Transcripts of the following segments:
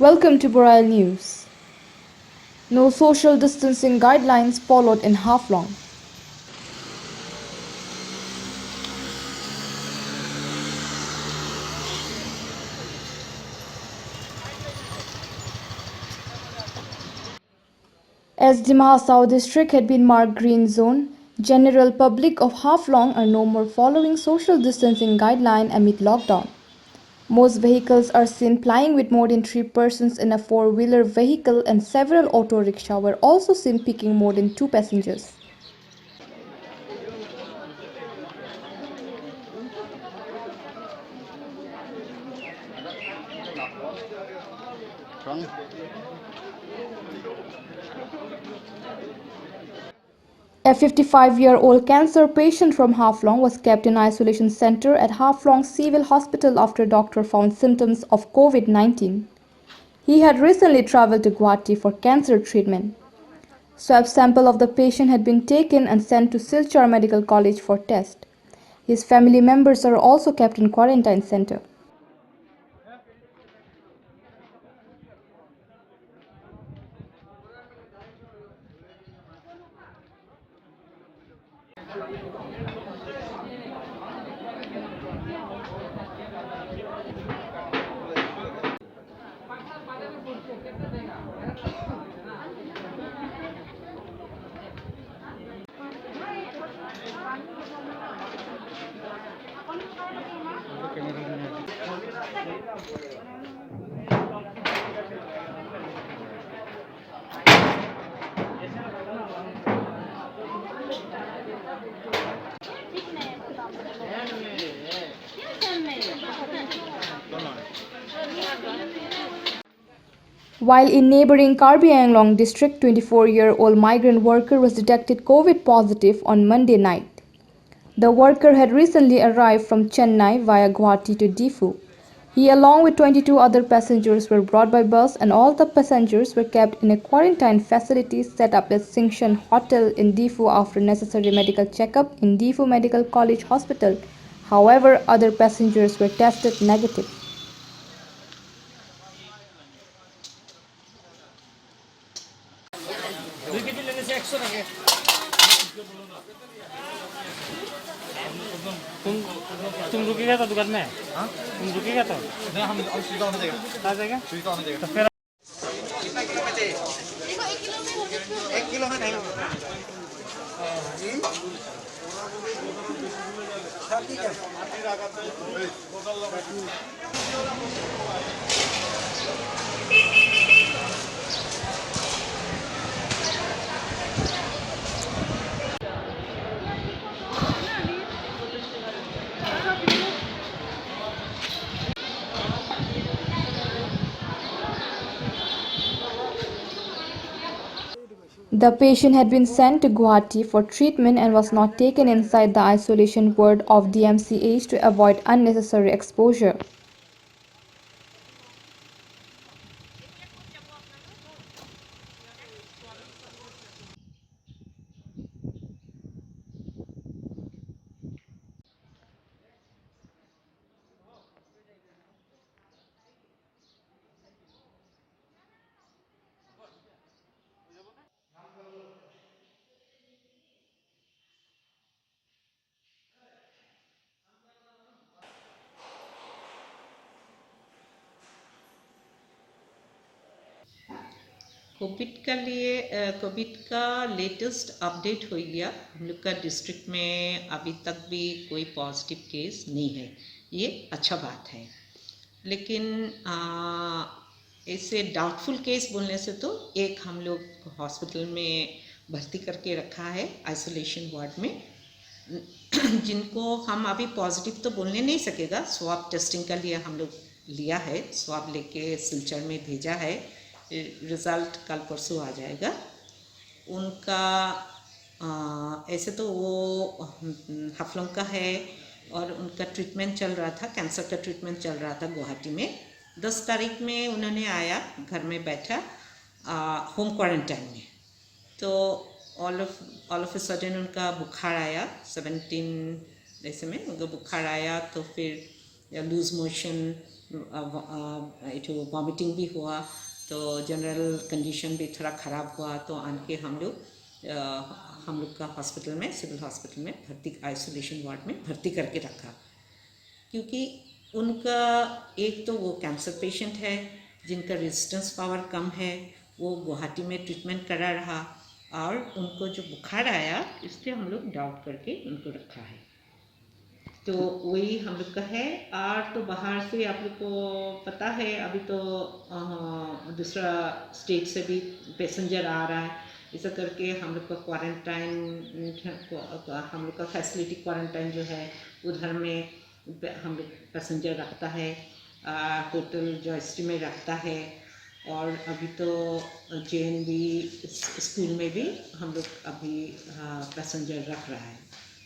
Welcome to Boral News. No social distancing guidelines followed in Haflong. As the Mahasao district had been marked green zone, general public of Haflong are no more following social distancing guideline amid lockdown. Most vehicles are seen plying with more than 3 persons in a four-wheeler vehicle, and several auto rickshaws were also seen picking more than 2 passengers. A 55-year-old cancer patient from Haflong was kept in isolation center at Haflong Civil Hospital after doctor found symptoms of COVID-19. He had recently traveled to Guwahati for cancer treatment. Swab sample of the patient had been taken and sent to Silchar Medical College for test. His family members are also kept in quarantine center. While in neighboring Karbi Anglong district, 24-year-old migrant worker was detected COVID positive on Monday night. The worker had recently arrived from Chennai via Guwahati to Diffu. He along with 22 other passengers were brought by bus, and all the passengers were kept in a quarantine facility set up at Singshan Hotel in Diffu after necessary medical checkup in Diffu Medical College Hospital. However, other passengers were tested negative. तुम तुम रुकेगा तो दुकान में? हाँ, तुम रुकेगा तो? नहीं, हम सुविधा होना चाहिए। आ जाएगा? सुविधा होना चाहिए। तो फिर कितना किलो में चाहिए? देखो 1 किलो में हो जाए। 1 किलो में नहीं होगा। ठीक है। The patient had been sent to Guwahati for treatment and was not taken inside the isolation ward of DMCH to avoid unnecessary exposure. Covid का लेटेस्ट अपडेट हो गया। हम लोग का डिस्ट्रिक्ट में अभी तक भी कोई पॉजिटिव केस नहीं है, ये अच्छा बात है। लेकिन ऐसे डाउटफुल केस बोलने से तो एक हम लोग हॉस्पिटल में भर्ती करके रखा है आइसोलेशन वार्ड में, जिनको हम अभी पॉजिटिव तो बोलने नहीं सकेगा। स्वाब टेस्टिंग का लिए हम लोग लिया है, स्वाब लेके सिलचर में भेजा है, रिज़ल्ट कल परसों आ जाएगा उनका। ऐसे तो वो हफलों का है और उनका ट्रीटमेंट चल रहा था, कैंसर का ट्रीटमेंट चल रहा था गुवाहाटी में। 10 तारीख में उन्होंने आया, घर में बैठा होम क्वारंटाइन में। तो ऑल ऑफ ए सडन उनका बुखार आया, 17 ऐसे में उनका बुखार आया। तो फिर या लूज मोशन, वॉमिटिंग भी हुआ, तो जनरल कंडीशन भी थोड़ा ख़राब हुआ, तो आन के हम लोग का हॉस्पिटल में, सिविल हॉस्पिटल में भर्ती, आइसोलेशन वार्ड में भर्ती करके रखा। क्योंकि उनका एक तो वो कैंसर पेशेंट है जिनका रेजिस्टेंस पावर कम है, वो गुवाहाटी में ट्रीटमेंट करा रहा, और उनको जो बुखार आया इसलिए हम लोग डाउट करके उनको रखा है। तो वही हम लोग का है। और तो बाहर से आप लोग को पता है अभी तो दूसरा स्टेट से भी पैसेंजर आ रहा है, ऐसा करके हम लोग का क्वारंटाइन, हम लोग का फैसिलिटी क्वारंटाइन जो है उधर में हम लोग पैसेंजर रखता है, होटल जॉयस्ट्री में रखता है, और अभी तो JNV स्कूल में भी हम लोग अभी पैसेंजर रख रहा है,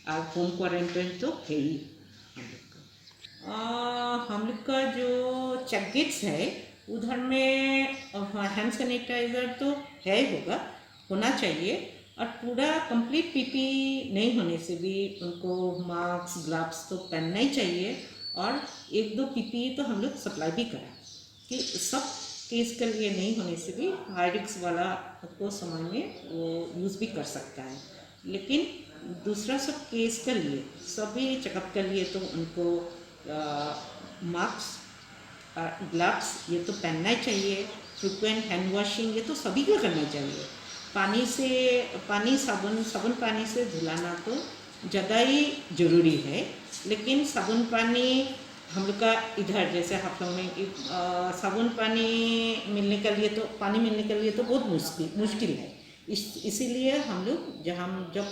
और होम क्वारंटाइन तो है ही हम लोग का। हम लोग का जो चेक गेट्स है उधर में हैंड सैनिटाइज़र तो है, होना चाहिए, और पूरा कंप्लीट PP नहीं होने से भी उनको मास्क ग्लव्स तो पहनना ही चाहिए, और 1-2 PPE तो हम लोग सप्लाई भी करा कि सब केस के लिए नहीं होने से भी हाई रिस्क वाला को समय में वो यूज़ भी कर सकता है। लेकिन दूसरा सब केस के लिए, सभी चेकअप के लिए तो उनको मास्क, ग्लव्स ये तो पहनना ही चाहिए, फ्रिक्वेंट हैंड वॉशिंग ये तो सभी को करना चाहिए। साबुन पानी से धुलाना तो ज़्यादा ही ज़रूरी है, लेकिन साबुन पानी हम लोग का इधर जैसे हाथों में साबुन पानी मिलने के लिए तो बहुत मुश्किल है। इसीलिए हम लोग जब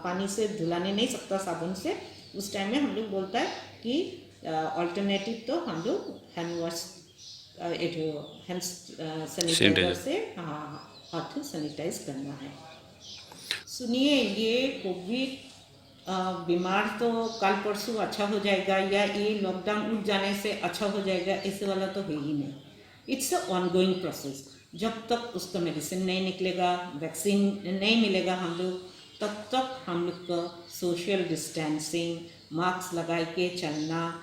पानी से धुलाने नहीं सकता साबुन से, उस टाइम में हम लोग बोलता है कि ऑल्टरनेटिव तो हम लोग हैंड सैनिटाइजर से हाथ सैनिटाइज करना है। सुनिए, ये कोविड बीमार तो कल परसों अच्छा हो जाएगा, या ये लॉकडाउन उठ जाने से अच्छा हो जाएगा, ऐसे वाला तो है ही नहीं। It's a ongoing process. जब तक उसका मेडिसिन नहीं निकलेगा, वैक्सीन नहीं मिलेगा हम लोग, तब तक हम लोग का सोशल डिस्टेंसिंग, मास्क लगा के चलना,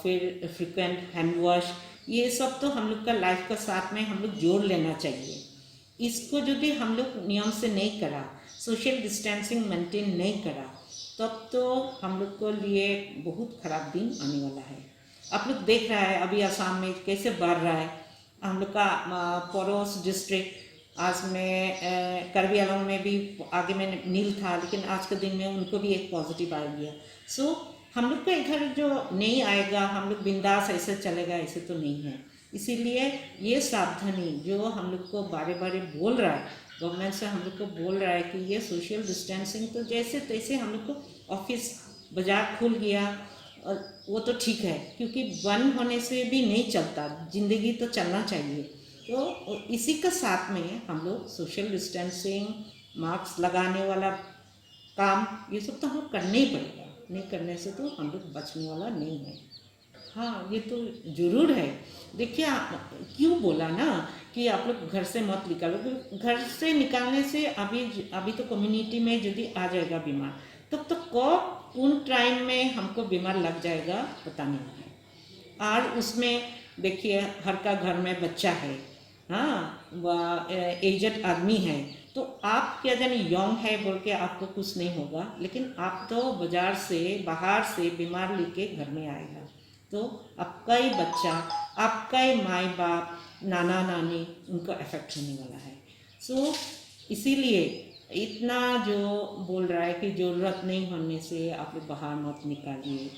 फिर फ्रिक्वेंट हैंड वॉश, ये सब तो हम लोग का लाइफ का साथ में हम लोग जोड़ लेना चाहिए। इसको यदि हम लोग नियम से नहीं करा, सोशल डिस्टेंसिंग मेंटेन नहीं करा, तब तो हम लोग को लिए बहुत ख़राब दिन आने वाला है। आप लोग देख रहा है अभी असम में कैसे बढ़ रहा है। हम लोग का पड़ोस डिस्ट्रिक्ट, आज में कार्बी आंगलॉन्ग में भी आगे में नील था, लेकिन आज के दिन में उनको भी एक पॉजिटिव आ गया। सो हम लोग का इधर जो नहीं आएगा, हम लोग बिंदास ऐसे चलेगा, ऐसे तो नहीं है। इसीलिए ये सावधानी जो हम लोग को बारे बारे बोल रहा है, गवर्नमेंट से हम लोग को बोल रहा है कि ये सोशल डिस्टेंसिंग तो जैसे तैसे हम लोग को ऑफिस बाज़ार खुल गया, और वो तो ठीक है, क्योंकि बंद होने से भी नहीं चलता, ज़िंदगी तो चलना चाहिए। तो इसी के साथ में हम लोग सोशल डिस्टेंसिंग, मास्क लगाने वाला काम, ये सब तो हम करना ही पड़ेगा। नहीं करने से तो हम लोग बचने वाला नहीं है। हाँ, ये तो ज़रूर है। देखिए, क्यों बोला ना कि आप लोग घर से मत निकालो। घर से निकालने से अभी तो कम्युनिटी में यदि आ जाएगा बीमार, तब तो कब उन टाइम में हमको बीमार लग जाएगा पता नहीं है। और उसमें देखिए, हर का घर में बच्चा है, हाँ, एजड आदमी है, तो आप क्या जाने यंग है बोल के आपको कुछ नहीं होगा, लेकिन आप तो बाजार से बाहर से बीमार लेके घर में आएगा, तो आपका ही बच्चा, आपका ही माँ बाप, नाना नानी, उनको अफेक्ट होने वाला है। सो इसीलिए इतना जो बोल रहा है कि ज़रूरत नहीं होने से आप लोग बाहर मत निकालिए।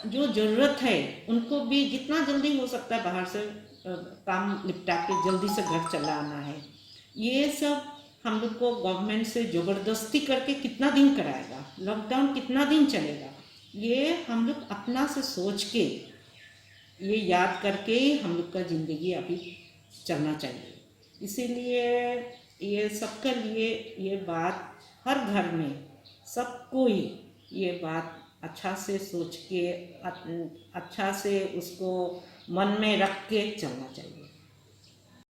जो ज़रूरत है उनको भी जितना जल्दी हो सकता है बाहर से काम निपटा के जल्दी से घर चला आना है। ये सब हम लोग को गवर्नमेंट से ज़बरदस्ती करके कितना दिन कराएगा, लॉकडाउन कितना दिन चलेगा, ये हम लोग अपना से सोच के, ये याद करके हम लोग का ज़िंदगी अभी चलना चाहिए। इसीलिए ये सबके लिए ये बात हर घर में सबको ही ये बात अच्छा से सोच के, अच्छा से उसको मन में रख के चलना चाहिए।